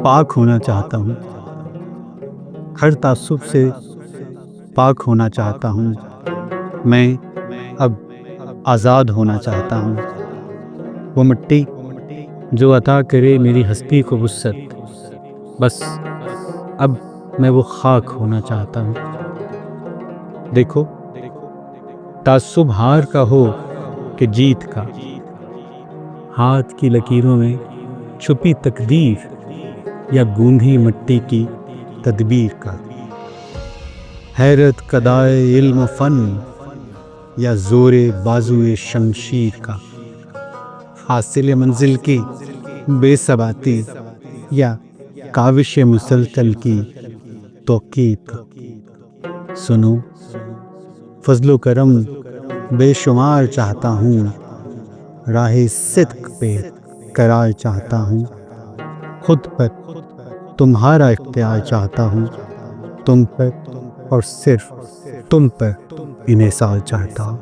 پاک ہونا چاہتا ہوں، ہر تعصب سے پاک ہونا چاہتا ہوں، میں اب آزاد ہونا چاہتا ہوں۔ وہ مٹی جو عطا کرے میری ہستی کو وسعت، بس اب میں وہ خاک ہونا چاہتا ہوں۔ دیکھو، تعصب ہار کا ہو کہ جیت کا، ہاتھ کی لکیروں میں چھپی تقدیر یا گوندھی مٹی کی تدبیر کا، حیرت کدائے علم و فن یا زور بازوئے شمشیر کا، حاصل منزل کی بے ثباتی یا کاوش مسلسل کی توقید کا۔ سنو، فضل و کرم بے شمار چاہتا ہوں، راہ صدق پہ قرار چاہتا ہوں، خود پر تمہارا اختیار چاہتا ہوں، تم پر اور صرف تم پر انحصار چاہتا ہوں۔